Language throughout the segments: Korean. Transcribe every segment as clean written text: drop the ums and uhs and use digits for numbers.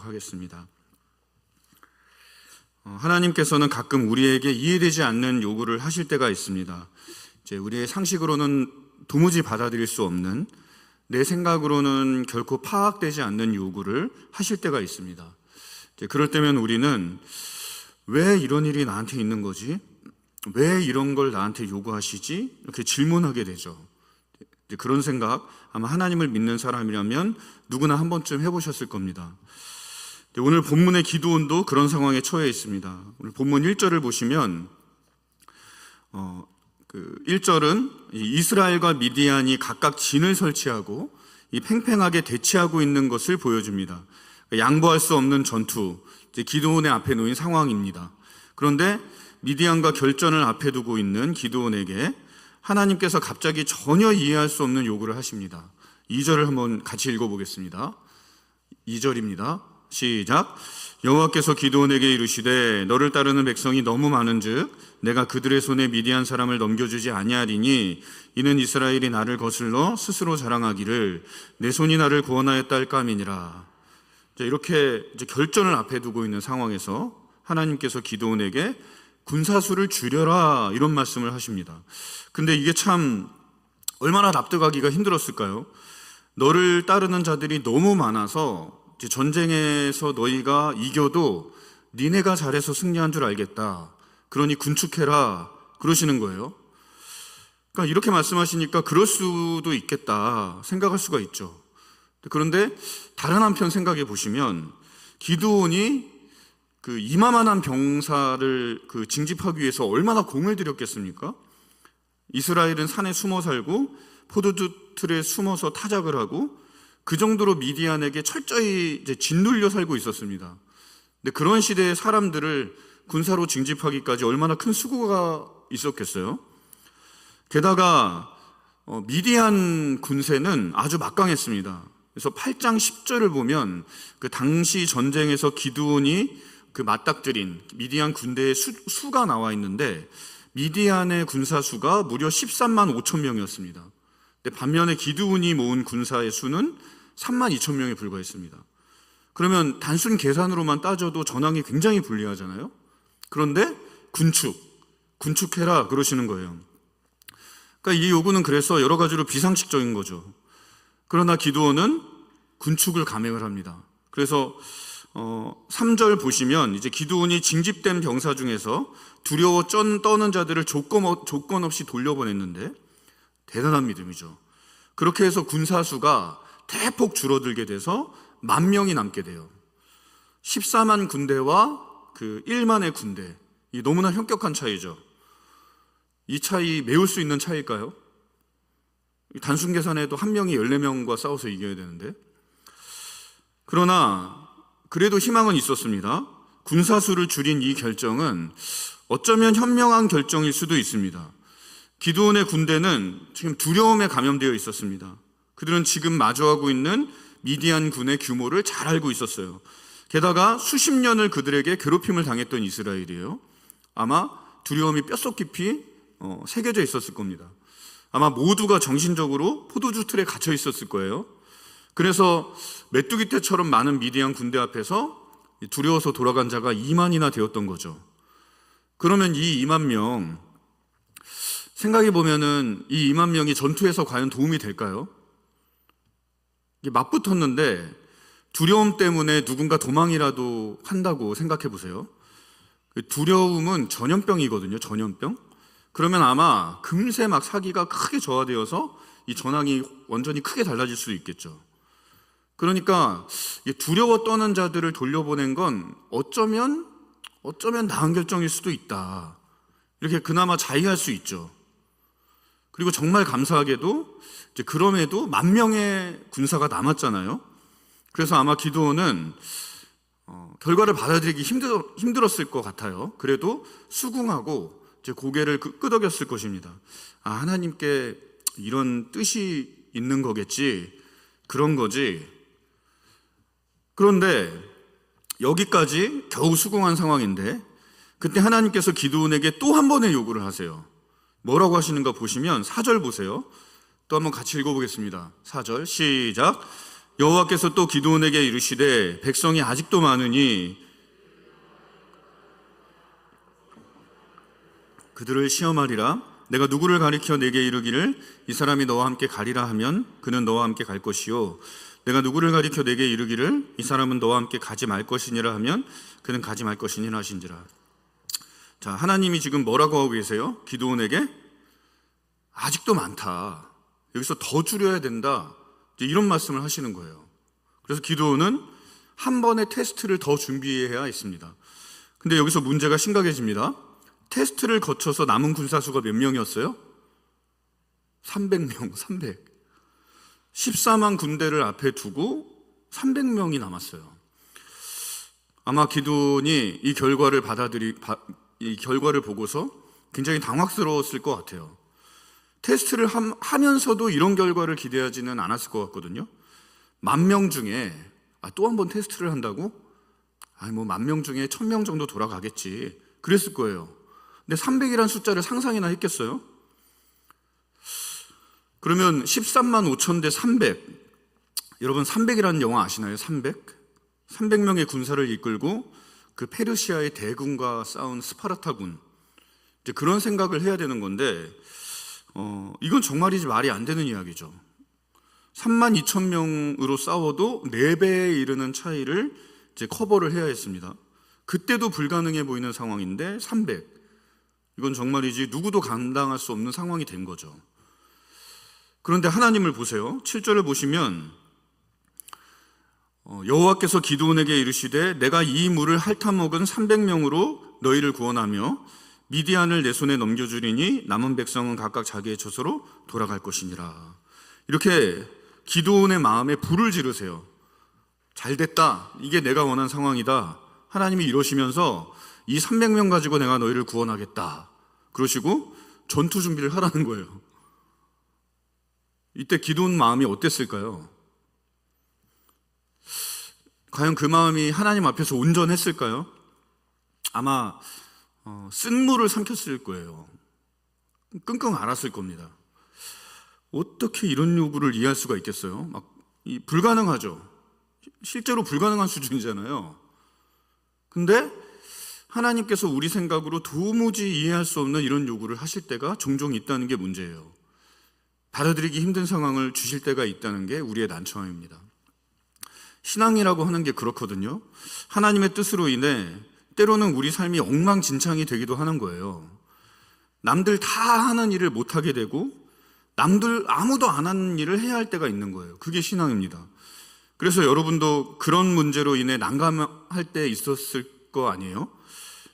하겠습니다. 하나님께서는 가끔 우리에게 이해되지 않는 요구를 하실 때가 있습니다. 이제 우리의 상식으로는 도무지 받아들일 수 없는, 내 생각으로는 결코 파악되지 않는 요구를 하실 때가 있습니다. 이제 그럴 때면 우리는 왜 이런 일이 나한테 있는 거지? 왜 이런 걸 나한테 요구하시지? 이렇게 질문하게 되죠. 그런 생각 아마 하나님을 믿는 사람이라면 누구나 한 번쯤 해보셨을 겁니다. 오늘 본문의 기드온도 그런 상황에 처해 있습니다. 오늘 본문 1절을 보시면 1절은 이스라엘과 미디안이 각각 진을 설치하고 이 팽팽하게 대치하고 있는 것을 보여줍니다. 양보할 수 없는 전투, 기드온의 앞에 놓인 상황입니다. 그런데 미디안과 결전을 앞에 두고 있는 기드온에게 하나님께서 갑자기 전혀 이해할 수 없는 요구를 하십니다. 2절을 한번 같이 읽어보겠습니다. 2절입니다. 시작. 여호와께서 기드온에게 이르시되 너를 따르는 백성이 너무 많은즉 내가 그들의 손에 미디안 사람을 넘겨주지 아니하리니 이는 이스라엘이 나를 거슬러 스스로 자랑하기를 내 손이 나를 구원하였다 할까 함이니라. 이렇게 결전을 앞에 두고 있는 상황에서 하나님께서 기드온에게 군사수를 줄여라 이런 말씀을 하십니다. 근데 이게 참 얼마나 납득하기가 힘들었을까요? 너를 따르는 자들이 너무 많아서 전쟁에서 너희가 이겨도 니네가 잘해서 승리한 줄 알겠다. 그러니 군축해라 그러시는 거예요. 그러니까 이렇게 말씀하시니까 그럴 수도 있겠다 생각할 수가 있죠. 그런데 다른 한편 생각해 보시면 기드온이 이마만한 병사를 징집하기 위해서 얼마나 공을 들였겠습니까? 이스라엘은 산에 숨어 살고 포도주 틀에 숨어서 타작을 하고 그 정도로 미디안에게 철저히 짓눌려 살고 있었습니다. 근데 그런 시대의 사람들을 군사로 징집하기까지 얼마나 큰 수고가 있었겠어요? 게다가 미디안 군세는 아주 막강했습니다. 그래서 8장 10절을 보면 그 당시 전쟁에서 기드온이 맞닥뜨린 미디안 군대의 수가 나와 있는데 미디안의 군사수가 무려 13만 5천 명이었습니다. 근데 반면에 기드온이 모은 군사의 수는 3만 2천 명에 불과했습니다. 그러면 단순 계산으로만 따져도 전황이 굉장히 불리하잖아요. 그런데 군축해라 그러시는 거예요. 그러니까 이 요구는 그래서 여러 가지로 비상식적인 거죠. 그러나 기드온은 군축을 감행을 합니다. 그래서 3절 보시면 이제 기드온이 징집된 병사 중에서 두려워 떠는 자들을 조건 없이 돌려보냈는데 대단한 믿음이죠. 그렇게 해서 군사수가 대폭 줄어들게 돼서 10,000명이 남게 돼요. 14만 군대와 1만의 군대, 이 너무나 현격한 차이죠. 이 차이 메울 수 있는 차이일까요? 단순 계산해도 한 명이 14명과 싸워서 이겨야 되는데. 그러나 그래도 희망은 있었습니다. 군사수를 줄인 이 결정은 어쩌면 현명한 결정일 수도 있습니다. 기드온의 군대는 지금 두려움에 감염되어 있었습니다. 그들은 지금 마주하고 있는 미디안 군의 규모를 잘 알고 있었어요. 게다가 수십 년을 그들에게 괴롭힘을 당했던 이스라엘이에요. 아마 두려움이 뼛속 깊이 새겨져 있었을 겁니다. 아마 모두가 정신적으로 포도주 틀에 갇혀 있었을 거예요. 그래서 메뚜기 떼처럼 많은 미디안 군대 앞에서 두려워서 돌아간 자가 2만이나 되었던 거죠. 그러면 이 2만 명, 생각해 보면은 이 2만 명이 전투에서 과연 도움이 될까요? 이게 맞붙었는데 두려움 때문에 누군가 도망이라도 한다고 생각해 보세요. 두려움은 전염병이거든요. 전염병. 그러면 아마 금세 막 사기가 크게 저하되어서 이 전황이 완전히 크게 달라질 수도 있겠죠. 그러니까 두려워 떠는 자들을 돌려보낸 건 어쩌면 나은 결정일 수도 있다. 이렇게 그나마 자의할 수 있죠. 그리고 정말 감사하게도 그럼에도 10,000명의 군사가 남았잖아요. 그래서 아마 기드온은 결과를 받아들이기 힘들었을 것 같아요. 그래도 수긍하고 고개를 끄덕였을 것입니다. 하나님께 이런 뜻이 있는 거겠지, 그런 거지. 그런데 여기까지 겨우 수긍한 상황인데 그때 하나님께서 기드온에게 또 한 번의 요구를 하세요. 뭐라고 하시는가 보시면 4절 보세요. 또 한번 같이 읽어보겠습니다. 4절 시작. 여호와께서 또 기드온에게 이르시되 백성이 아직도 많으니 그들을 시험하리라. 내가 누구를 가리켜 내게 이르기를 이 사람이 너와 함께 가리라 하면 그는 너와 함께 갈 것이요, 내가 누구를 가리켜 내게 이르기를 이 사람은 너와 함께 가지 말 것이니라 하면 그는 가지 말 것이니라 하신지라. 자, 하나님이 지금 뭐라고 하고 계세요? 기드온에게 아직도 많다, 여기서 더 줄여야 된다, 이런 말씀을 하시는 거예요. 그래서 기드온은 한 번의 테스트를 더 준비해야 했습니다. 근데 여기서 문제가 심각해집니다. 테스트를 거쳐서 남은 군사수가 몇 명이었어요? 300명, 14만 군대를 앞에 두고 300명이 남았어요. 아마 기드온이 이 결과를 이 결과를 보고서 굉장히 당황스러웠을 것 같아요. 테스트를 하면서도 이런 결과를 기대하지는 않았을 것 같거든요. 10,000명 중에 또 한 번 테스트를 한다고? 뭐 10,000명 중에 1,000명 정도 돌아가겠지, 그랬을 거예요. 근데 300이라는 숫자를 상상이나 했겠어요? 그러면 13만 5천 대 300. 여러분 300이라는 영화 아시나요? 300명의 군사를 이끌고 그 페르시아의 대군과 싸운 스파르타군, 이제 그런 생각을 해야 되는 건데 이건 정말이지 말이 안 되는 이야기죠. 3만 2천 명으로 싸워도 4배에 이르는 차이를 이제 커버를 해야 했습니다. 그때도 불가능해 보이는 상황인데 300. 이건 정말이지 누구도 감당할 수 없는 상황이 된 거죠. 그런데 하나님을 보세요. 7절을 보시면 여호와께서 기드온에게 이르시되 내가 이 물을 핥아먹은 300명으로 너희를 구원하며 미디안을 내 손에 넘겨주리니 남은 백성은 각각 자기의 처소로 돌아갈 것이니라. 이렇게 기드온의 마음에 불을 지르세요. 잘됐다, 이게 내가 원한 상황이다. 하나님이 이러시면서 이 300명 가지고 내가 너희를 구원하겠다, 그러시고 전투 준비를 하라는 거예요. 이때 기드온 마음이 어땠을까요? 과연 그 마음이 하나님 앞에서 온전했을까요? 아마 쓴물을 삼켰을 거예요. 끙끙 앓았을 겁니다. 어떻게 이런 요구를 이해할 수가 있겠어요? 불가능하죠. 실제로 불가능한 수준이잖아요. 근데 하나님께서 우리 생각으로 도무지 이해할 수 없는 이런 요구를 하실 때가 종종 있다는 게 문제예요. 받아들이기 힘든 상황을 주실 때가 있다는 게 우리의 난처함입니다. 신앙이라고 하는 게 그렇거든요. 하나님의 뜻으로 인해 때로는 우리 삶이 엉망진창이 되기도 하는 거예요. 남들 다 하는 일을 못하게 되고 남들 아무도 안 하는 일을 해야 할 때가 있는 거예요. 그게 신앙입니다. 그래서 여러분도 그런 문제로 인해 난감할 때 있었을 거 아니에요?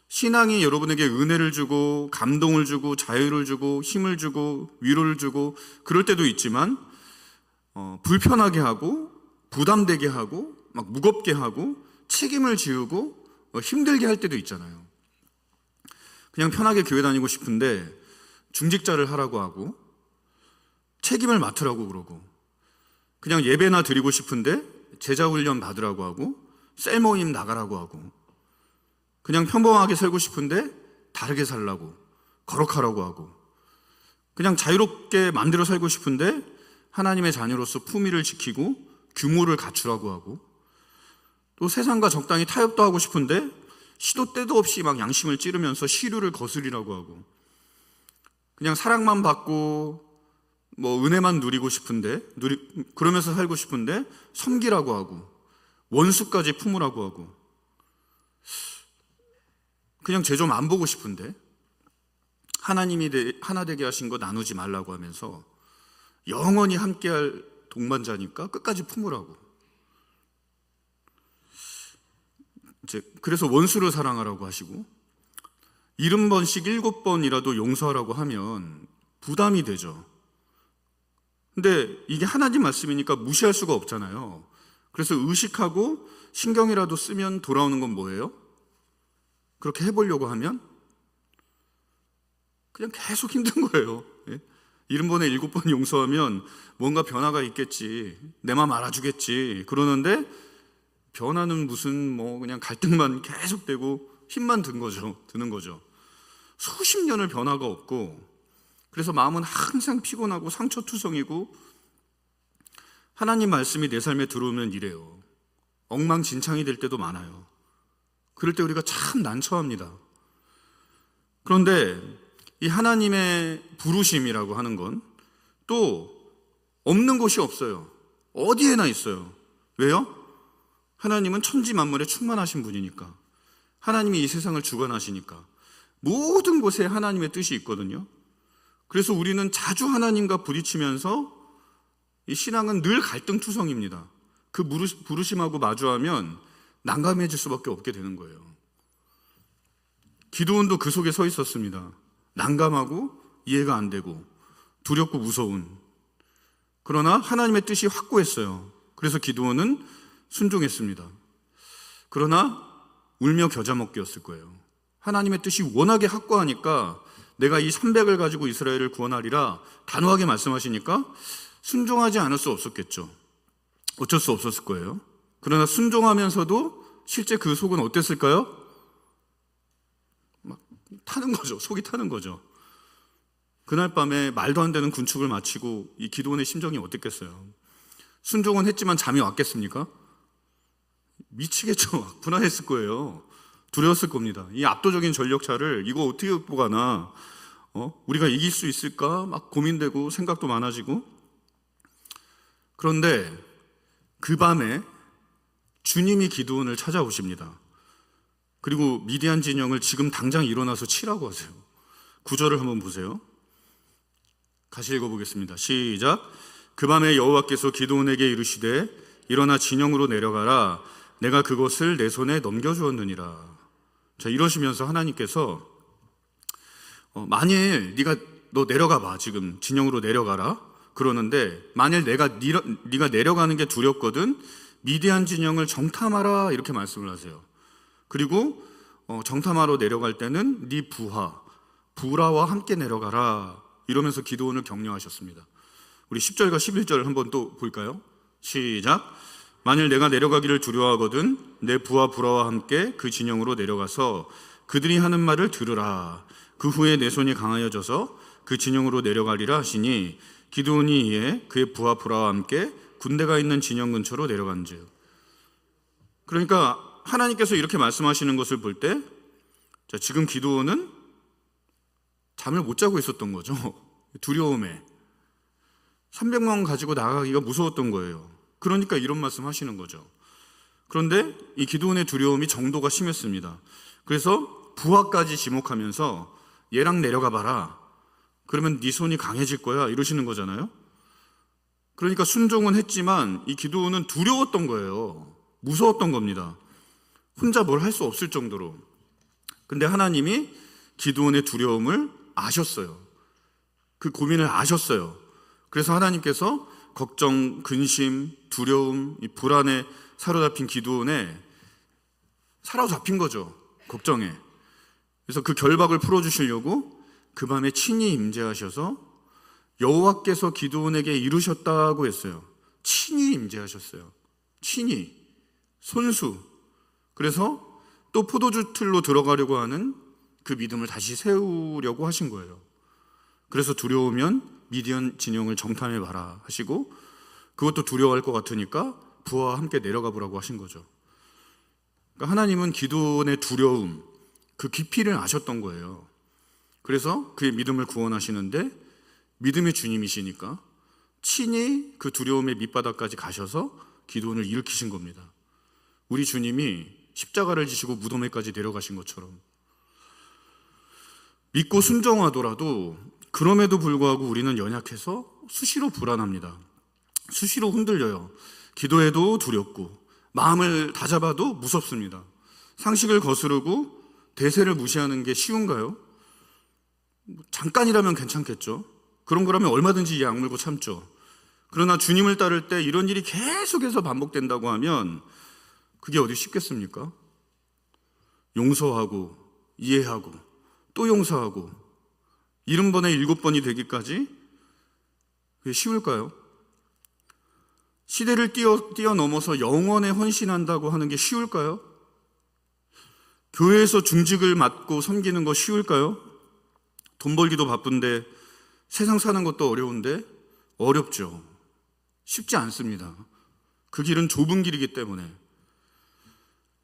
신앙이 여러분에게 은혜를 주고 감동을 주고 자유를 주고 힘을 주고 위로를 주고 그럴 때도 있지만 불편하게 하고 부담되게 하고 막 무겁게 하고 책임을 지우고 힘들게 할 때도 있잖아요. 그냥 편하게 교회 다니고 싶은데 중직자를 하라고 하고 책임을 맡으라고 그러고, 그냥 예배나 드리고 싶은데 제자훈련 받으라고 하고 셀 모임 나가라고 하고, 그냥 평범하게 살고 싶은데 다르게 살라고, 거룩하라고 하고, 그냥 자유롭게 마음대로 살고 싶은데 하나님의 자녀로서 품위를 지키고 규모를 갖추라고 하고, 또 세상과 적당히 타협도 하고 싶은데 시도 때도 없이 막 양심을 찌르면서 시류를 거스리라고 하고, 그냥 사랑만 받고 은혜만 누리고 싶은데 그러면서 살고 싶은데 섬기라고 하고 원수까지 품으라고 하고, 그냥 죄 좀 안 보고 싶은데 하나님이 하나 되게 하신 거 나누지 말라고 하면서 영원히 함께할 동반자니까 끝까지 품으라고. 그래서 원수를 사랑하라고 하시고 70번씩 7번이라도 용서하라고 하면 부담이 되죠. 근데 이게 하나님 말씀이니까 무시할 수가 없잖아요. 그래서 의식하고 신경이라도 쓰면 돌아오는 건 뭐예요? 그렇게 해보려고 하면 그냥 계속 힘든 거예요. 70번에 7번 용서하면 뭔가 변화가 있겠지, 내 맘 알아주겠지 그러는데 변화는 무슨 그냥 갈등만 계속되고 힘만 드는 거죠. 수십 년을 변화가 없고, 그래서 마음은 항상 피곤하고 상처투성이고 하나님 말씀이 내 삶에 들어오면 이래요. 엉망진창이 될 때도 많아요. 그럴 때 우리가 참 난처합니다. 그런데 이 하나님의 부르심이라고 하는 건 또 없는 곳이 없어요. 어디에나 있어요. 왜요? 하나님은 천지 만물에 충만하신 분이니까. 하나님이 이 세상을 주관하시니까. 모든 곳에 하나님의 뜻이 있거든요. 그래서 우리는 자주 하나님과 부딪히면서 이 신앙은 늘 갈등투성입니다. 그 부르심하고 마주하면 난감해질 수밖에 없게 되는 거예요. 기드온도 그 속에 서 있었습니다. 난감하고 이해가 안 되고 두렵고 무서운. 그러나 하나님의 뜻이 확고했어요. 그래서 기드온은 순종했습니다. 그러나 울며 겨자 먹기였을 거예요. 하나님의 뜻이 워낙에 확고하니까 내가 이 300을 가지고 이스라엘을 구원하리라 단호하게 말씀하시니까 순종하지 않을 수 없었겠죠. 어쩔 수 없었을 거예요. 그러나 순종하면서도 실제 그 속은 어땠을까요? 막 타는 거죠. 속이 타는 거죠. 그날 밤에 말도 안 되는 군축을 마치고 이 기드온의 심정이 어땠겠어요? 순종은 했지만 잠이 왔겠습니까? 미치겠죠. 분한했을 거예요. 두려웠을 겁니다. 이 압도적인 전력차를 이거 어떻게 극복하나? 우리가 이길 수 있을까? 막 고민되고 생각도 많아지고. 그런데 그 밤에 주님이 기드온을 찾아오십니다. 그리고 미디안 진영을 지금 당장 일어나서 치라고 하세요. 9절을 한번 보세요. 다시 읽어보겠습니다. 시작. 그 밤에 여호와께서 기드온에게 이르시되 일어나 진영으로 내려가라. 내가 그것을 내 손에 넘겨주었느니라. 자, 이러시면서 하나님께서 만일 너 내려가 봐. 지금 진영으로 내려가라. 그러는데 만일 네가 내려가는 게 두렵거든 미디안 진영을 정탐하라 이렇게 말씀을 하세요. 그리고 정탐하러 내려갈 때는 네 부라와 함께 내려가라 이러면서 기드온을 격려하셨습니다. 우리 10절과 11절 한번 또 볼까요? 시작. 만일 내가 내려가기를 두려워하거든 내 부하 부라와 함께 그 진영으로 내려가서 그들이 하는 말을 들으라. 그 후에 내 손이 강하여져서 그 진영으로 내려가리라 하시니 기드온이 이에 그의 부하 부라와 함께 군대가 있는 진영 근처로 내려간즉. 그러니까 하나님께서 이렇게 말씀하시는 것을 볼 때 지금 기드온은 잠을 못 자고 있었던 거죠. 두려움에 300만 가지고 나가기가 무서웠던 거예요. 그러니까 이런 말씀 하시는 거죠. 그런데 이 기드온의 두려움이 정도가 심했습니다. 그래서 부하까지 지목하면서 얘랑 내려가 봐라. 그러면 네 손이 강해질 거야 이러시는 거잖아요. 그러니까 순종은 했지만 이 기드온은 두려웠던 거예요. 무서웠던 겁니다. 혼자 뭘 할 수 없을 정도로. 근데 하나님이 기드온의 두려움을 아셨어요. 그 고민을 아셨어요. 그래서 하나님께서 걱정, 근심, 두려움, 이 불안에 사로잡힌 기드온에 사로잡힌 거죠. 걱정에. 그래서 그 결박을 풀어주시려고 그 밤에 친히 임재하셔서 여호와께서 기드온에게 이르셨다고 했어요. 친히 임재하셨어요. 친히. 손수. 그래서 또 포도주 틀로 들어가려고 하는 그 믿음을 다시 세우려고 하신 거예요. 그래서 두려우면 미디안 진영을 정탐해봐라 하시고 그것도 두려워할 것 같으니까 부하와 함께 내려가 보라고 하신 거죠. 그러니까 하나님은 기드온의 두려움, 그 깊이를 아셨던 거예요. 그래서 그의 믿음을 구원하시는데 믿음의 주님이시니까 친히 그 두려움의 밑바닥까지 가셔서 기드온을 일으키신 겁니다. 우리 주님이 십자가를 지시고 무덤에까지 내려가신 것처럼 믿고 순종하더라도 그럼에도 불구하고 우리는 연약해서 수시로 불안합니다. 수시로 흔들려요. 기도해도 두렵고 마음을 다잡아도 무섭습니다. 상식을 거스르고 대세를 무시하는 게 쉬운가요? 잠깐이라면 괜찮겠죠. 그런 거라면 얼마든지 이 악물고 참죠. 그러나 주님을 따를 때 이런 일이 계속해서 반복된다고 하면 그게 어디 쉽겠습니까? 용서하고 이해하고 또 용서하고 70번에 7번이 되기까지 그게 쉬울까요? 시대를 뛰어넘어서 영원에 헌신한다고 하는 게 쉬울까요? 교회에서 중직을 맡고 섬기는 거 쉬울까요? 돈 벌기도 바쁜데 세상 사는 것도 어려운데 어렵죠. 쉽지 않습니다. 그 길은 좁은 길이기 때문에.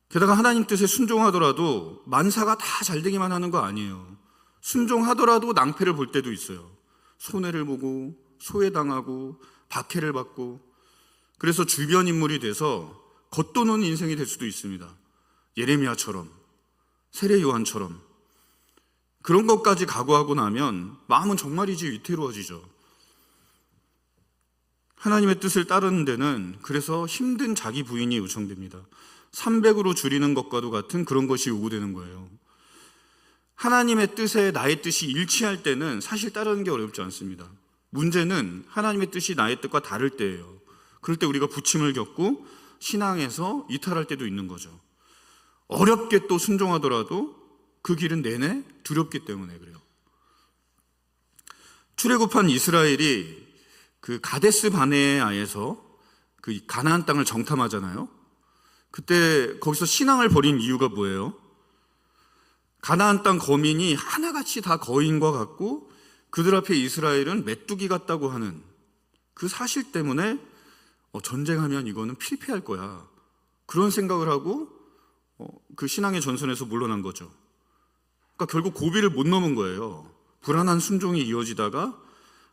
게다가 하나님 뜻에 순종하더라도 만사가 다 잘 되기만 하는 거 아니에요. 순종하더라도 낭패를 볼 때도 있어요. 손해를 보고 소외당하고 박해를 받고, 그래서 주변 인물이 돼서 겉도는 인생이 될 수도 있습니다. 예레미야처럼, 세례 요한처럼. 그런 것까지 각오하고 나면 마음은 정말이지 위태로워지죠. 하나님의 뜻을 따르는 데는 그래서 힘든 자기 부인이 요청됩니다. 300으로 줄이는 것과도 같은 그런 것이 요구되는 거예요. 하나님의 뜻에 나의 뜻이 일치할 때는 사실 따르는 게 어렵지 않습니다. 문제는 하나님의 뜻이 나의 뜻과 다를 때예요. 그럴 때 우리가 부침을 겪고 신앙에서 이탈할 때도 있는 거죠. 어렵게 또 순종하더라도 그 길은 내내 두렵기 때문에 그래요. 출애굽한 이스라엘이 그 가데스 바네아에서 그 가나안 땅을 정탐하잖아요. 그때 거기서 신앙을 버린 이유가 뭐예요? 가나안 땅 거민이 하나같이 다 거인과 같고 그들 앞에 이스라엘은 메뚜기 같다고 하는 그 사실 때문에 전쟁하면 이거는 필패할 거야, 그런 생각을 하고 그 신앙의 전선에서 물러난 거죠. 그러니까 결국 고비를 못 넘은 거예요. 불안한 순종이 이어지다가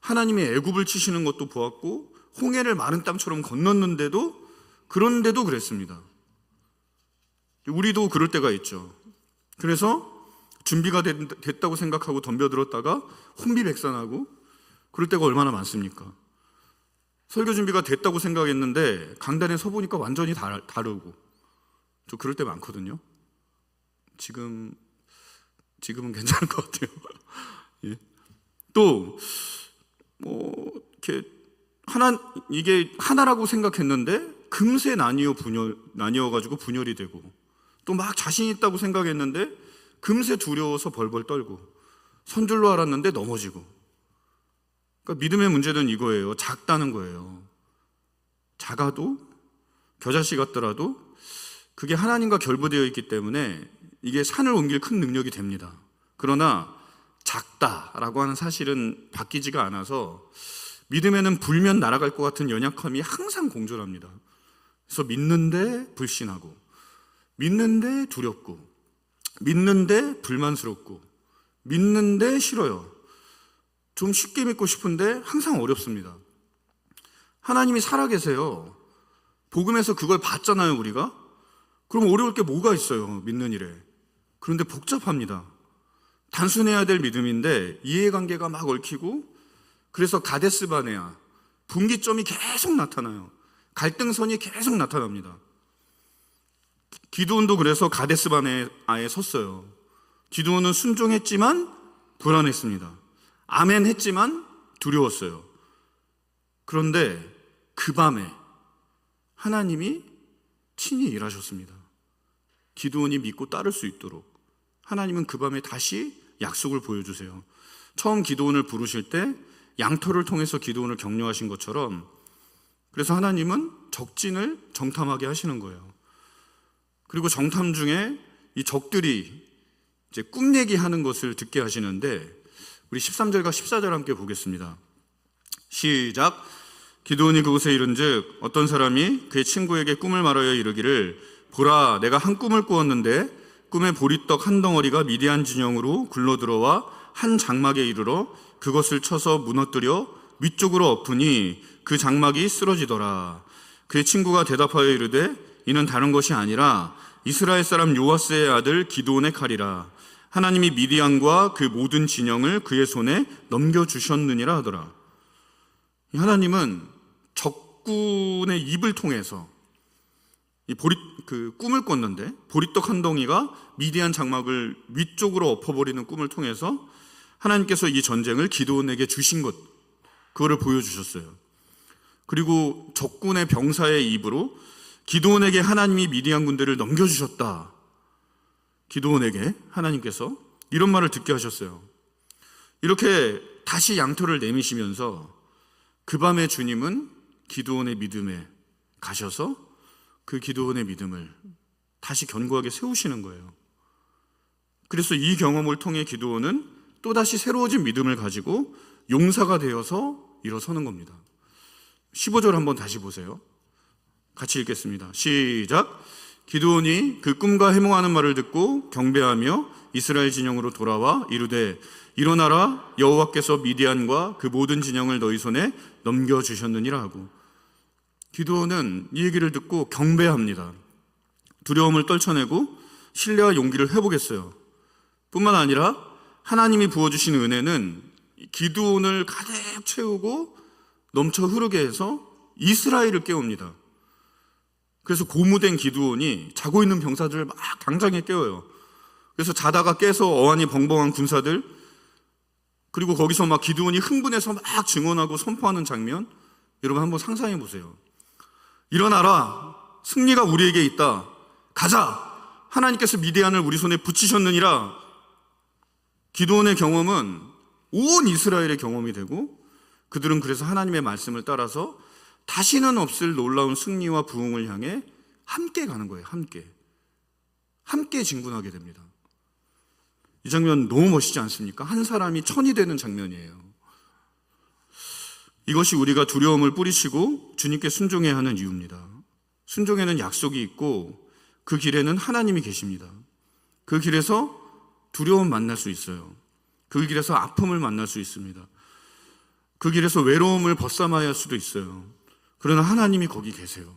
하나님의 애굽을 치시는 것도 보았고 홍해를 마른 땅처럼 건넜는데도, 그런데도 그랬습니다. 우리도 그럴 때가 있죠. 그래서 준비가 됐다고 생각하고 덤벼들었다가 혼비백산하고 그럴 때가 얼마나 많습니까? 설교 준비가 됐다고 생각했는데 강단에 서보니까 완전히 다르고, 저 그럴 때 많거든요. 지금은 괜찮은 것 같아요. 예. 또 이렇게 이게 하나라고 생각했는데 금세 나뉘어가지고 분열이 되고, 또 막 자신 있다고 생각했는데 금세 두려워서 벌벌 떨고, 선 줄로 알았는데 넘어지고. 그러니까 믿음의 문제는 이거예요. 작다는 거예요. 작아도, 겨자씨 같더라도 그게 하나님과 결부되어 있기 때문에 이게 산을 옮길 큰 능력이 됩니다. 그러나 작다라고 하는 사실은 바뀌지가 않아서 믿음에는 불면 날아갈 것 같은 연약함이 항상 공존합니다. 그래서 믿는데 불신하고, 믿는데 두렵고, 믿는데 불만스럽고, 믿는데 싫어요. 좀 쉽게 믿고 싶은데 항상 어렵습니다. 하나님이 살아계세요. 복음에서 그걸 봤잖아요, 우리가. 그럼 어려울 게 뭐가 있어요, 믿는 일에. 그런데 복잡합니다. 단순해야 될 믿음인데 이해관계가 막 얽히고, 그래서 가데스 바네아, 분기점이 계속 나타나요. 갈등선이 계속 나타납니다. 기드온도 그래서 가데스 바네아에 섰어요. 기드온은 순종했지만 불안했습니다. 아멘 했지만 두려웠어요. 그런데 그 밤에 하나님이 친히 일하셨습니다. 기드온이 믿고 따를 수 있도록 하나님은 그 밤에 다시 약속을 보여주세요. 처음 기드온을 부르실 때 양털을 통해서 기드온을 격려하신 것처럼, 그래서 하나님은 적진을 정탐하게 하시는 거예요. 그리고 정탐 중에 이 적들이 이제 꿈 얘기하는 것을 듣게 하시는데, 우리 13절과 14절 함께 보겠습니다. 시작. 기드온이 그곳에 이른즉 어떤 사람이 그의 친구에게 꿈을 말하여 이르기를, 보라, 내가 한 꿈을 꾸었는데 꿈에 보리떡 한 덩어리가 미디안 진영으로 굴러들어와 한 장막에 이르러 그것을 쳐서 무너뜨려 위쪽으로 엎으니 그 장막이 쓰러지더라. 그의 친구가 대답하여 이르되 이는 다른 것이 아니라 이스라엘 사람 요아스의 아들 기드온의 칼이라. 하나님이 미디안과 그 모든 진영을 그의 손에 넘겨주셨느니라 하더라. 하나님은 적군의 입을 통해서 그 꿈을 꿨는데 보리떡 한 덩이가 미디안 장막을 위쪽으로 엎어버리는 꿈을 통해서 하나님께서 이 전쟁을 기드온에게 주신 것, 그거를 보여주셨어요. 그리고 적군의 병사의 입으로 기드온에게 하나님이 미디안 군대를 넘겨주셨다, 기드온에게 하나님께서 이런 말을 듣게 하셨어요. 이렇게 다시 양털을 내미시면서 그 밤에 주님은 기드온의 믿음에 가셔서 그 기드온의 믿음을 다시 견고하게 세우시는 거예요. 그래서 이 경험을 통해 기드온은 또다시 새로워진 믿음을 가지고 용사가 되어서 일어서는 겁니다. 15절 한번 다시 보세요. 같이 읽겠습니다. 시작. 기드온이 그 꿈과 해몽하는 말을 듣고 경배하며 이스라엘 진영으로 돌아와 이르되 일어나라, 여호와께서 미디안과 그 모든 진영을 너희 손에 넘겨주셨느니라 하고, 기드온은 이 얘기를 듣고 경배합니다. 두려움을 떨쳐내고 신뢰와 용기를 회복했어요. 뿐만 아니라 하나님이 부어주신 은혜는 기드온을 가득 채우고 넘쳐 흐르게 해서 이스라엘을 깨웁니다. 그래서 고무된 기드온이 자고 있는 병사들을 막 당장에 깨워요. 그래서 자다가 깨서 어안이 벙벙한 군사들, 그리고 거기서 막 기드온이 흥분해서 막 증언하고 선포하는 장면, 여러분 한번 상상해 보세요. 일어나라, 승리가 우리에게 있다, 가자, 하나님께서 미디안을 우리 손에 붙이셨느니라. 기드온의 경험은 온 이스라엘의 경험이 되고, 그들은 그래서 하나님의 말씀을 따라서 다시는 없을 놀라운 승리와 부흥을 향해 함께 가는 거예요. 함께 진군하게 됩니다. 이 장면 너무 멋있지 않습니까? 한 사람이 천이 되는 장면이에요. 이것이 우리가 두려움을 뿌리치고 주님께 순종해야 하는 이유입니다. 순종에는 약속이 있고 그 길에는 하나님이 계십니다. 그 길에서 두려움 만날 수 있어요. 그 길에서 아픔을 만날 수 있습니다. 그 길에서 외로움을 벗삼아야 할 수도 있어요. 그러나 하나님이 거기 계세요.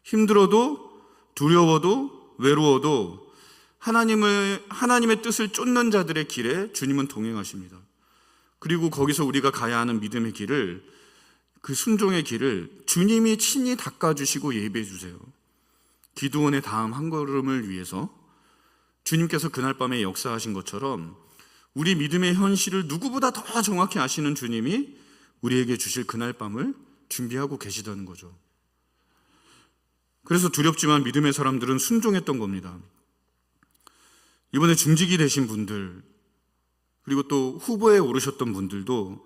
힘들어도 두려워도 외로워도 하나님의 뜻을 쫓는 자들의 길에 주님은 동행하십니다. 그리고 거기서 우리가 가야 하는 믿음의 길을, 그 순종의 길을 주님이 친히 닦아주시고 예비해 주세요. 기드온의 다음 한 걸음을 위해서 주님께서 그날 밤에 역사하신 것처럼 우리 믿음의 현실을 누구보다 더 정확히 아시는 주님이 우리에게 주실 그날 밤을 준비하고 계시다는 거죠. 그래서 두렵지만 믿음의 사람들은 순종했던 겁니다. 이번에 중직이 되신 분들, 그리고 또 후보에 오르셨던 분들도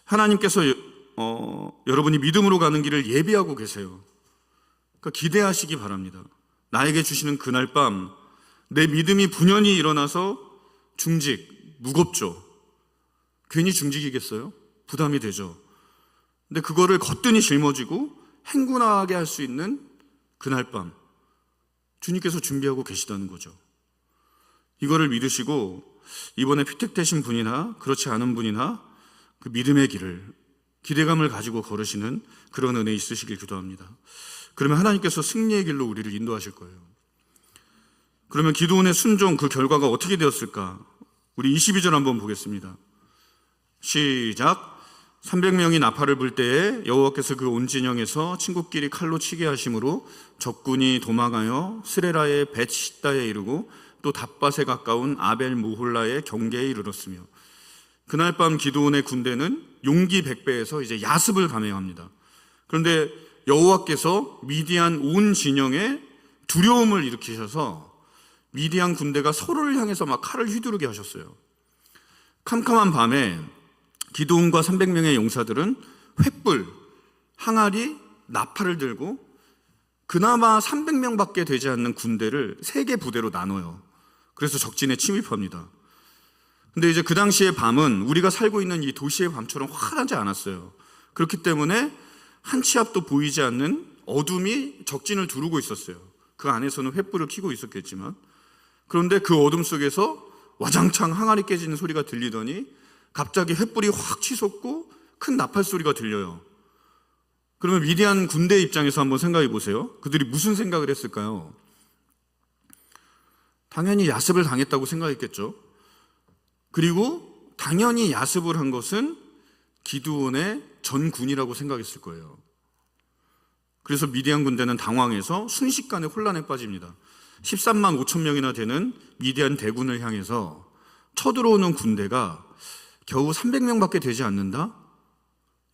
하나님께서 여러분이 믿음으로 가는 길을 예비하고 계세요. 그러니까 기대하시기 바랍니다. 나에게 주시는 그날 밤, 내 믿음이 분연히 일어나서 중직, 무겁죠. 괜히 중직이겠어요? 부담이 되죠. 근데 그거를 거뜬히 짊어지고 행군하게 할 수 있는 그날 밤, 주님께서 준비하고 계시다는 거죠. 이거를 믿으시고 이번에 피택되신 분이나 그렇지 않은 분이나 그 믿음의 길을, 기대감을 가지고 걸으시는 그런 은혜 있으시길 기도합니다. 그러면 하나님께서 승리의 길로 우리를 인도하실 거예요. 그러면 기드온의 순종, 그 결과가 어떻게 되었을까? 우리 22절 한번 보겠습니다. 시작. 300명이 나팔을 불 때에 여호와께서 그 온 진영에서 친구끼리 칼로 치게 하심으로 적군이 도망하여 스레라의 벳시다에 이르고 또 답밭에 가까운 아벨 무홀라의 경계에 이르렀으며, 그날 밤 기드온의 군대는 용기 100배에서 이제 야습을 감행합니다. 그런데 여호와께서 미디안 온 진영에 두려움을 일으키셔서 미디안 군대가 서로를 향해서 막 칼을 휘두르게 하셨어요. 캄캄한 밤에 기드온과 300명의 용사들은 횃불, 항아리, 나팔을 들고 그나마 300명밖에 되지 않는 군대를 3개 부대로 나눠요. 그래서 적진에 침입합니다. 근데 이제 그 당시의 밤은 우리가 살고 있는 이 도시의 밤처럼 환하지 않았어요. 그렇기 때문에 한 치 앞도 보이지 않는 어둠이 적진을 두르고 있었어요. 그 안에서는 횃불을 켜고 있었겠지만, 그런데 그 어둠 속에서 와장창 항아리 깨지는 소리가 들리더니 갑자기 횃불이 확 치솟고 큰 나팔 소리가 들려요. 그러면 미디안 군대 입장에서 한번 생각해 보세요. 그들이 무슨 생각을 했을까요? 당연히 야습을 당했다고 생각했겠죠. 그리고 당연히 야습을 한 것은 기드온의 전군이라고 생각했을 거예요. 그래서 미디안 군대는 당황해서 순식간에 혼란에 빠집니다. 13만 5천 명이나 되는 미디안 대군을 향해서 쳐들어오는 군대가 겨우 300명밖에 되지 않는다?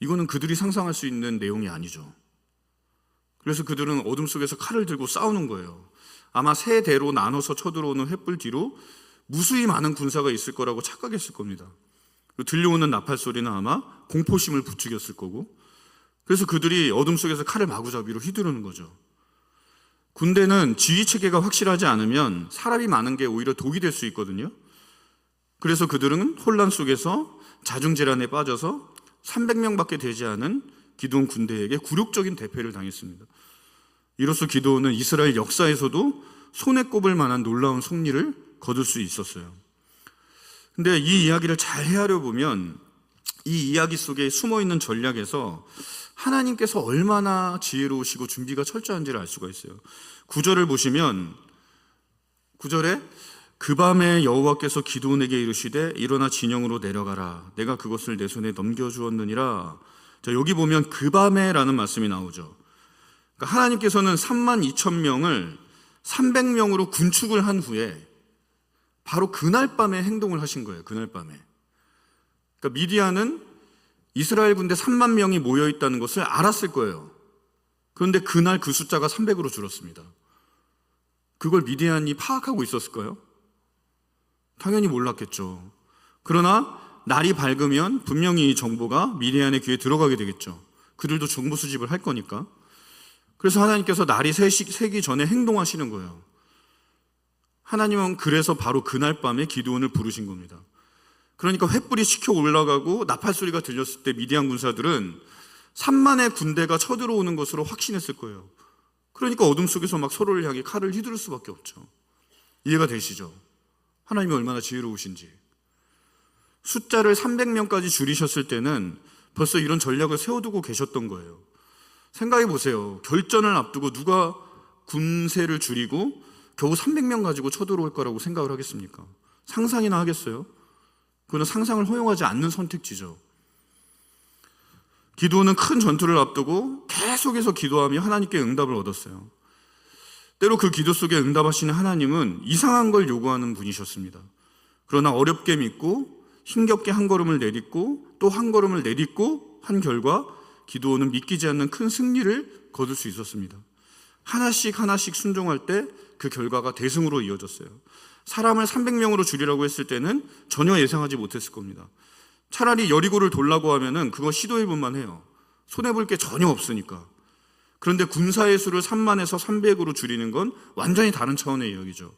이거는 그들이 상상할 수 있는 내용이 아니죠. 그래서 그들은 어둠 속에서 칼을 들고 싸우는 거예요. 아마 3대로 나눠서 쳐들어오는 횃불 뒤로 무수히 많은 군사가 있을 거라고 착각했을 겁니다. 들려오는 나팔 소리는 아마 공포심을 부추겼을 거고, 그래서 그들이 어둠 속에서 칼을 마구잡이로 휘두르는 거죠. 군대는 지휘 체계가 확실하지 않으면 사람이 많은 게 오히려 독이 될 수 있거든요. 그래서 그들은 혼란 속에서 자중질환에 빠져서 300명밖에 되지 않은 기드온 군대에게 굴욕적인 대패를 당했습니다. 이로써 기드온은 이스라엘 역사에서도 손에 꼽을 만한 놀라운 승리를 거둘 수 있었어요. 근데 이 이야기를 잘 헤아려 보면 이 이야기 속에 숨어있는 전략에서 하나님께서 얼마나 지혜로우시고 준비가 철저한지를 알 수가 있어요. 9절을 보시면 9절에 그 밤에 여호와께서 기드온에게 이르시되 일어나 진영으로 내려가라. 내가 그것을 내 손에 넘겨주었느니라. 자, 여기 보면 그 밤에라는 말씀이 나오죠. 그러니까 하나님께서는 32,000명을 300명으로 군축을 한 후에 바로 그날 밤에 행동을 하신 거예요. 그날 밤에. 그러니까 미디안은 이스라엘 군대 3만 명이 모여 있다는 것을 알았을 거예요. 그런데 그날 그 숫자가 300으로 줄었습니다. 그걸 미디안이 파악하고 있었을까요? 당연히 몰랐겠죠. 그러나 날이 밝으면 분명히 이 정보가 미디안의 귀에 들어가게 되겠죠. 그들도 정보 수집을 할 거니까. 그래서 하나님께서 날이 새기 전에 행동하시는 거예요. 하나님은 그래서 바로 그날 밤에 기드온을 부르신 겁니다. 그러니까 횃불이 치켜 올라가고 나팔 소리가 들렸을 때 미디안 군사들은 3만의 군대가 쳐들어오는 것으로 확신했을 거예요. 그러니까 어둠 속에서 막 서로를 향해 칼을 휘두를 수밖에 없죠. 이해가 되시죠? 하나님이 얼마나 지혜로우신지. 숫자를 300명까지 줄이셨을 때는 벌써 이런 전략을 세워두고 계셨던 거예요. 생각해 보세요. 결전을 앞두고 누가 군세를 줄이고 겨우 300명 가지고 쳐들어올 거라고 생각을 하겠습니까? 상상이나 하겠어요? 그건 상상을 허용하지 않는 선택지죠. 기드온은 큰 전투를 앞두고 계속해서 기도하며 하나님께 응답을 얻었어요. 때로 그 기도 속에 응답하시는 하나님은 이상한 걸 요구하는 분이셨습니다. 그러나 어렵게 믿고 힘겹게 한 걸음을 내딛고 또 한 걸음을 내딛고 한 결과 기드온은 믿기지 않는 큰 승리를 거둘 수 있었습니다. 하나씩 순종할 때 그 결과가 대승으로 이어졌어요. 사람을 300명으로 줄이라고 했을 때는 전혀 예상하지 못했을 겁니다. 차라리 여리고를 돌라고 하면은 그거 시도해볼만 해요. 손해볼 게 전혀 없으니까. 그런데 군사의 수를 3만에서 300으로 줄이는 건 완전히 다른 차원의 이야기죠.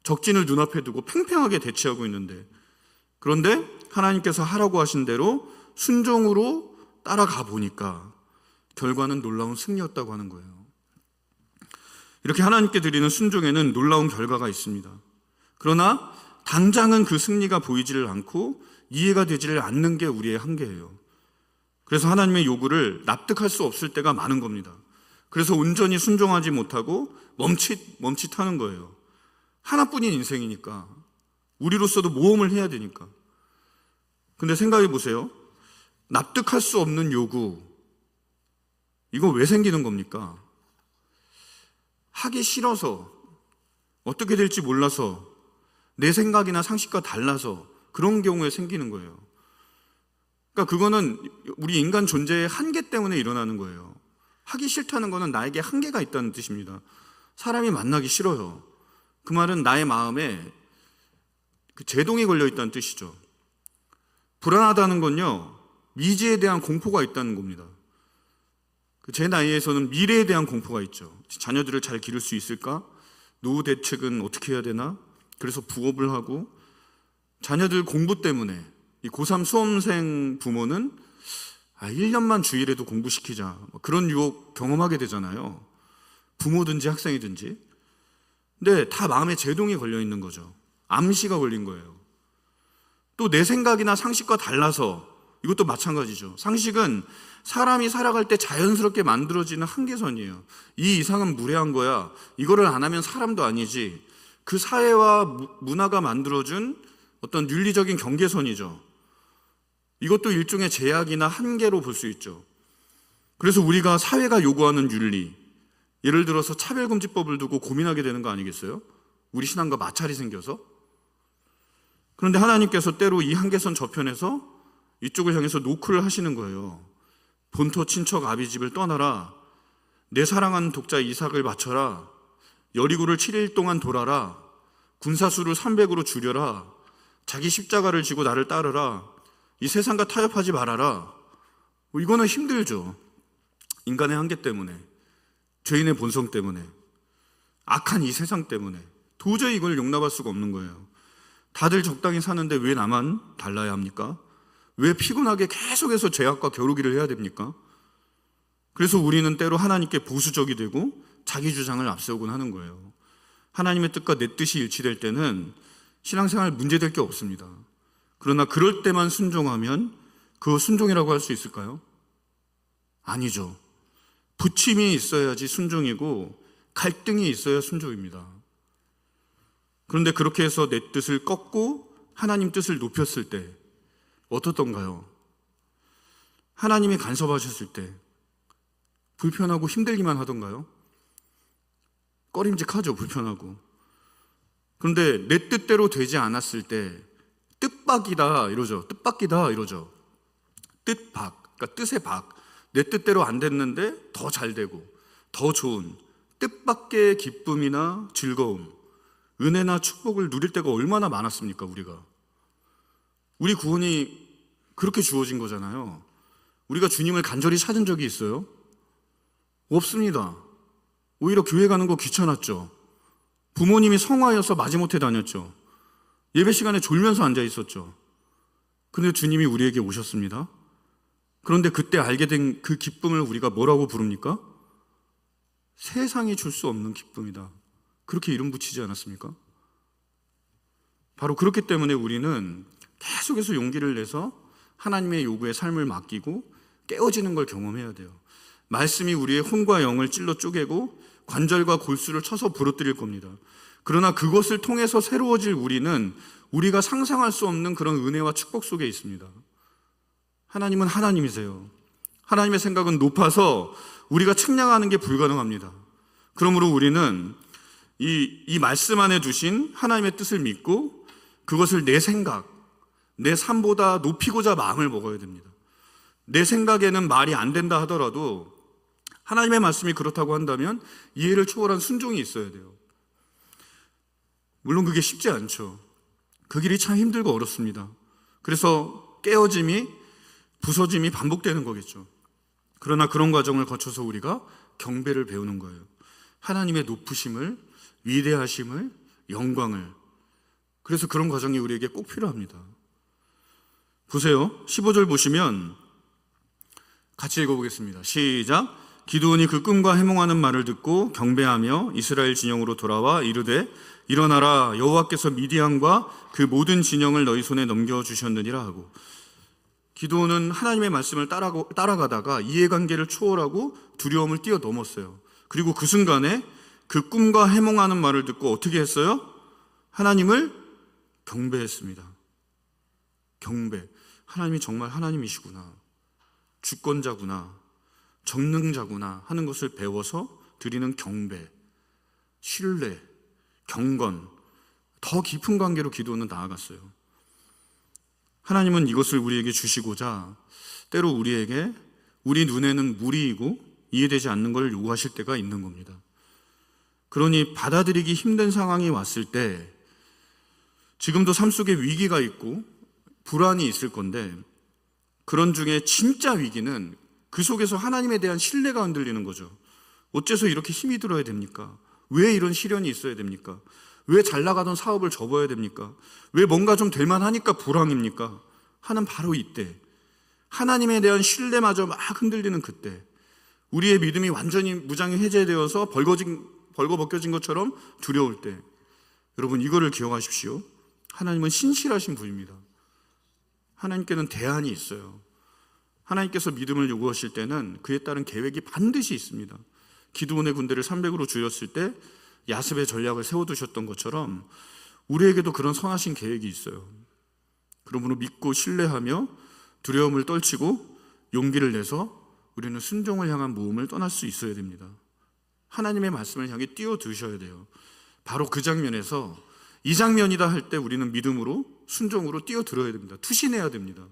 적진을 눈앞에 두고 팽팽하게 대치하고 있는데, 그런데 하나님께서 하라고 하신 대로 순종으로 따라가 보니까 결과는 놀라운 승리였다고 하는 거예요. 이렇게 하나님께 드리는 순종에는 놀라운 결과가 있습니다. 그러나 당장은 그 승리가 보이지를 않고 이해가 되지를 않는 게 우리의 한계예요. 그래서 하나님의 요구를 납득할 수 없을 때가 많은 겁니다. 그래서 온전히 순종하지 못하고 멈칫하는 거예요. 하나뿐인 인생이니까, 우리로서도 모험을 해야 되니까. 근데 생각해 보세요. 납득할 수 없는 요구, 이거 왜 생기는 겁니까? 하기 싫어서, 어떻게 될지 몰라서, 내 생각이나 상식과 달라서 그런 경우에 생기는 거예요. 그러니까 그거는 우리 인간 존재의 한계 때문에 일어나는 거예요. 하기 싫다는 거는 나에게 한계가 있다는 뜻입니다. 사람이 만나기 싫어요. 그 말은 나의 마음에 제동이 걸려 있다는 뜻이죠. 불안하다는 건요, 미지에 대한 공포가 있다는 겁니다. 제 나이에서는 미래에 대한 공포가 있죠. 자녀들을 잘 기를 수 있을까? 노후 대책은 어떻게 해야 되나? 그래서 부업을 하고, 자녀들 공부 때문에 이 고3 수험생 부모는 1년만 주일에도 공부시키자, 그런 유혹 경험하게 되잖아요. 부모든지 학생이든지. 근데 다 마음에 제동이 걸려 있는 거죠. 암시가 걸린 거예요. 또 내 생각이나 상식과 달라서, 이것도 마찬가지죠. 상식은 사람이 살아갈 때 자연스럽게 만들어지는 한계선이에요. 이 이상은 무례한 거야. 이거를 안 하면 사람도 아니지. 그 사회와 문화가 만들어준 어떤 윤리적인 경계선이죠. 이것도 일종의 제약이나 한계로 볼 수 있죠. 그래서 우리가 사회가 요구하는 윤리, 예를 들어서 차별금지법을 두고 고민하게 되는 거 아니겠어요? 우리 신앙과 마찰이 생겨서. 그런데 하나님께서 때로 이 한계선 저편에서 이쪽을 향해서 노크를 하시는 거예요. 본토 친척 아비집을 떠나라. 내 사랑하는 독자 이삭을 바쳐라. 여리고를 7일 동안 돌아라. 군사수를 300으로 줄여라. 자기 십자가를 지고 나를 따르라. 이 세상과 타협하지 말아라. 이거는 힘들죠. 인간의 한계 때문에, 죄인의 본성 때문에, 악한 이 세상 때문에 도저히 이걸 용납할 수가 없는 거예요. 다들 적당히 사는데 왜 나만 달라야 합니까? 왜 피곤하게 계속해서 죄악과 겨루기를 해야 됩니까? 그래서 우리는 때로 하나님께 보수적이 되고 자기 주장을 앞세우곤 하는 거예요. 하나님의 뜻과 내 뜻이 일치될 때는 신앙생활 문제될 게 없습니다. 그러나 그럴 때만 순종하면 그거 순종이라고 할 수 있을까요? 아니죠. 부침이 있어야지 순종이고 갈등이 있어야 순종입니다. 그런데 그렇게 해서 내 뜻을 꺾고 하나님 뜻을 높였을 때 어떻던가요? 하나님이 간섭하셨을 때 불편하고 힘들기만 하던가요? 꺼림직하죠, 불편하고. 그런데 내 뜻대로 되지 않았을 때 뜻밖이다 이러죠. 뜻밖이다 이러죠. 뜻밖, 그러니까 뜻의 밖. 내 뜻대로 안 됐는데 더 잘 되고 더 좋은 뜻밖의 기쁨이나 즐거움, 은혜나 축복을 누릴 때가 얼마나 많았습니까, 우리가. 우리 구원이 그렇게 주어진 거잖아요. 우리가 주님을 간절히 찾은 적이 있어요? 없습니다. 오히려 교회 가는 거 귀찮았죠. 부모님이 성화여서 마지못해 다녔죠. 예배 시간에 졸면서 앉아 있었죠. 그런데 주님이 우리에게 오셨습니다. 그런데 그때 알게 된 그 기쁨을 우리가 뭐라고 부릅니까? 세상이 줄 수 없는 기쁨이다. 그렇게 이름 붙이지 않았습니까? 바로 그렇기 때문에 우리는 계속해서 용기를 내서 하나님의 요구에 삶을 맡기고 깨어지는 걸 경험해야 돼요. 말씀이 우리의 혼과 영을 찔러 쪼개고 관절과 골수를 쳐서 부러뜨릴 겁니다. 그러나 그것을 통해서 새로워질 우리는 우리가 상상할 수 없는 그런 은혜와 축복 속에 있습니다. 하나님은 하나님이세요. 하나님의 생각은 높아서 우리가 측량하는 게 불가능합니다. 그러므로 우리는 이 말씀 안에 두신 하나님의 뜻을 믿고 그것을 내 생각, 내 삶보다 높이고자 마음을 먹어야 됩니다. 내 생각에는 말이 안 된다 하더라도 하나님의 말씀이 그렇다고 한다면 이해를 초월한 순종이 있어야 돼요. 물론 그게 쉽지 않죠. 그 길이 참 힘들고 어렵습니다. 그래서 깨어짐이, 부서짐이 반복되는 거겠죠. 그러나 그런 과정을 거쳐서 우리가 경배를 배우는 거예요. 하나님의 높으심을, 위대하심을, 영광을. 그래서 그런 과정이 우리에게 꼭 필요합니다. 보세요. 15절 보시면 같이 읽어보겠습니다. 시작. 기드온이 그 꿈과 해몽하는 말을 듣고 경배하며 이스라엘 진영으로 돌아와 이르되 일어나라, 여호와께서 미디안과 그 모든 진영을 너희 손에 넘겨주셨느니라 하고. 기드온은 하나님의 말씀을 따라가다가 이해관계를 초월하고 두려움을 뛰어넘었어요. 그리고 그 순간에 그 꿈과 해몽하는 말을 듣고 어떻게 했어요? 하나님을 경배했습니다. 경배. 하나님이 정말 하나님이시구나, 주권자구나, 전능자구나 하는 것을 배워서 드리는 경배, 신뢰, 경건, 더 깊은 관계로 기도는 나아갔어요. 하나님은 이것을 우리에게 주시고자 때로 우리에게 우리 눈에는 무리이고 이해되지 않는 걸 요구하실 때가 있는 겁니다. 그러니 받아들이기 힘든 상황이 왔을 때 지금도 삶 속에 위기가 있고 불안이 있을 건데 그런 중에 진짜 위기는 그 속에서 하나님에 대한 신뢰가 흔들리는 거죠. 어째서 이렇게 힘이 들어야 됩니까? 왜 이런 시련이 있어야 됩니까? 왜 잘 나가던 사업을 접어야 됩니까? 왜 뭔가 좀 될 만하니까 불황입니까? 하는 바로 이때, 하나님에 대한 신뢰마저 막 흔들리는 그때, 우리의 믿음이 완전히 무장이 해제되어서 벌거벗겨진 것처럼 두려울 때, 여러분 이거를 기억하십시오. 하나님은 신실하신 분입니다. 하나님께는 대안이 있어요. 하나님께서 믿음을 요구하실 때는 그에 따른 계획이 반드시 있습니다. 기드온의 군대를 300으로 줄였을 때 야습의 전략을 세워두셨던 것처럼 우리에게도 그런 선하신 계획이 있어요. 그러므로 믿고 신뢰하며 두려움을 떨치고 용기를 내서 우리는 순종을 향한 모험을 떠날 수 있어야 됩니다. 하나님의 말씀을 향해 뛰어드셔야 돼요. 바로 그 장면에서 이 장면이다 할 때 우리는 믿음으로, 순종으로 뛰어들어야 됩니다. 투신해야 됩니다.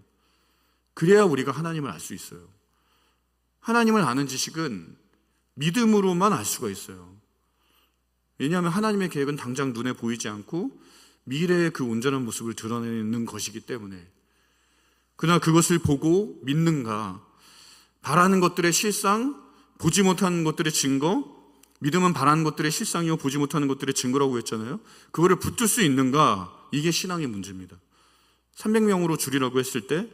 그래야 우리가 하나님을 알 수 있어요. 하나님을 아는 지식은 믿음으로만 알 수가 있어요. 왜냐하면 하나님의 계획은 당장 눈에 보이지 않고 미래의 그 온전한 모습을 드러내는 것이기 때문에. 그러나 그것을 보고 믿는가, 바라는 것들의 실상, 보지 못하는 것들의 증거, 믿음은 바라는 것들의 실상이요 보지 못하는 것들의 증거라고 했잖아요. 그거를 붙들 수 있는가, 이게 신앙의 문제입니다. 300명으로 줄이라고 했을 때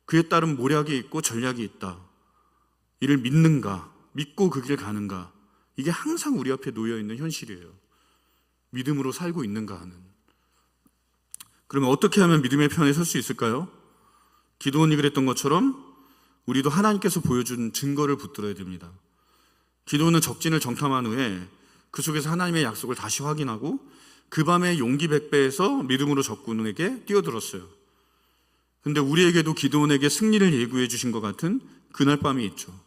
그에 따른 모략이 있고 전략이 있다. 이를 믿는가, 믿고 그 길 가는가, 이게 항상 우리 앞에 놓여 있는 현실이에요. 믿음으로 살고 있는가 하는. 그러면 어떻게 하면 믿음의 편에 설 수 있을까요? 기도원이 그랬던 것처럼 우리도 하나님께서 보여준 증거를 붙들어야 됩니다. 기도원은 적진을 정탐한 후에 그 속에서 하나님의 약속을 다시 확인하고 그 밤에 용기 백배에서 믿음으로 적군에게 뛰어들었어요. 근데 우리에게도 기도원에게 승리를 예고해 주신 것 같은 그날 밤이 있죠.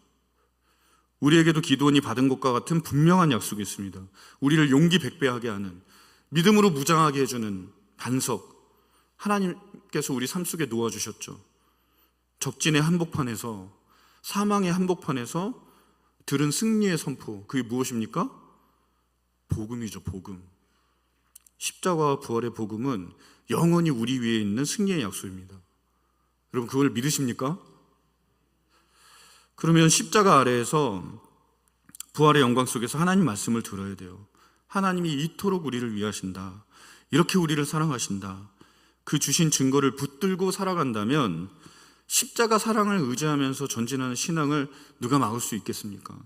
우리에게도 기도원이 받은 것과 같은 분명한 약속이 있습니다. 우리를 용기 백배하게 하는, 믿음으로 무장하게 해주는 반석, 하나님께서 우리 삶 속에 놓아주셨죠. 적진의 한복판에서, 사망의 한복판에서 들은 승리의 선포, 그게 무엇입니까? 복음이죠. 복음. 십자가와 부활의 복음은 영원히 우리 위에 있는 승리의 약속입니다. 여러분, 그걸 믿으십니까? 그러면 십자가 아래에서 부활의 영광 속에서 하나님 말씀을 들어야 돼요. 하나님이 이토록 우리를 위하신다, 이렇게 우리를 사랑하신다, 그 주신 증거를 붙들고 살아간다면 십자가 사랑을 의지하면서 전진하는 신앙을 누가 막을 수 있겠습니까?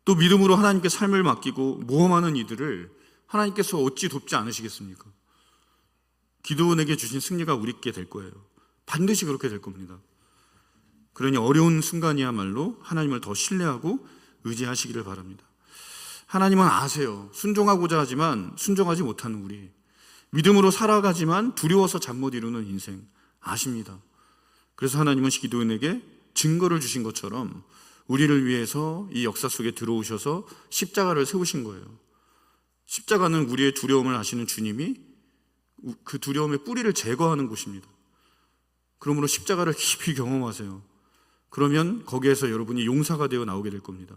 또 믿음으로 하나님께 삶을 맡기고 모험하는 이들을 하나님께서 어찌 돕지 않으시겠습니까? 기도원에게 주신 승리가 우리께 될 거예요. 반드시 그렇게 될 겁니다. 그러니 어려운 순간이야말로 하나님을 더 신뢰하고 의지하시기를 바랍니다. 하나님은 아세요. 순종하고자 하지만 순종하지 못하는 우리, 믿음으로 살아가지만 두려워서 잠 못 이루는 인생 아십니다. 그래서 하나님은 기도원에게 증거를 주신 것처럼 우리를 위해서 이 역사 속에 들어오셔서 십자가를 세우신 거예요. 십자가는 우리의 두려움을 아시는 주님이 그 두려움의 뿌리를 제거하는 곳입니다. 그러므로 십자가를 깊이 경험하세요. 그러면 거기에서 여러분이 용사가 되어 나오게 될 겁니다.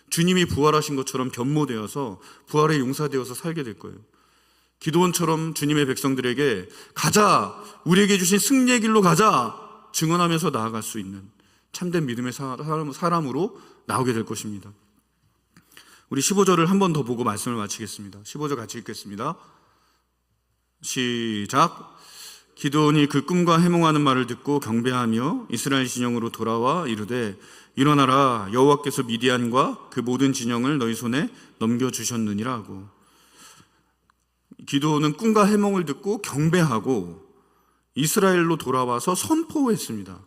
주님이 부활하신 것처럼 변모되어서 부활의 용사되어서 살게 될 거예요. 기도원처럼 주님의 백성들에게 가자, 우리에게 주신 승리의 길로 가자 증언하면서 나아갈 수 있는 참된 믿음의 사람으로 나오게 될 것입니다. 우리 15절을 한 번 더 보고 말씀을 마치겠습니다. 15절 같이 읽겠습니다. 시작. 기드온이 그 꿈과 해몽하는 말을 듣고 경배하며 이스라엘 진영으로 돌아와 이르되 일어나라, 여호와께서 미디안과 그 모든 진영을 너희 손에 넘겨주셨느니라 하고, 기드온은 꿈과 해몽을 듣고 경배하고 이스라엘로 돌아와서 선포했습니다.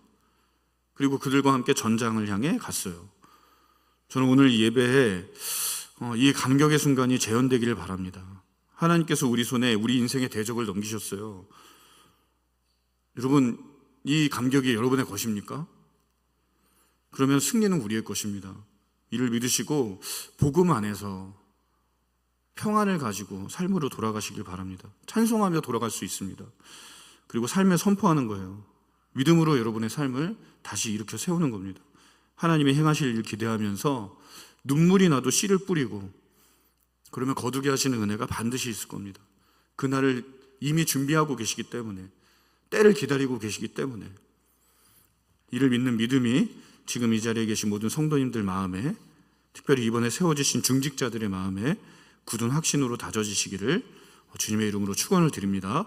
그리고 그들과 함께 전장을 향해 갔어요. 저는 오늘 이 예배에 이 감격의 순간이 재현되기를 바랍니다. 하나님께서 우리 손에 우리 인생의 대적을 넘기셨어요. 여러분, 이 감격이 여러분의 것입니까? 그러면 승리는 우리의 것입니다. 이를 믿으시고 복음 안에서 평안을 가지고 삶으로 돌아가시길 바랍니다. 찬송하며 돌아갈 수 있습니다. 그리고 삶에 선포하는 거예요. 믿음으로 여러분의 삶을 다시 일으켜 세우는 겁니다. 하나님의 행하실 일 기대하면서 눈물이 나도 씨를 뿌리고, 그러면 거두게 하시는 은혜가 반드시 있을 겁니다. 그날을 이미 준비하고 계시기 때문에, 때를 기다리고 계시기 때문에, 이를 믿는 믿음이 지금 이 자리에 계신 모든 성도님들 마음에, 특별히 이번에 세워지신 중직자들의 마음에 굳은 확신으로 다져지시기를 주님의 이름으로 축원을 드립니다.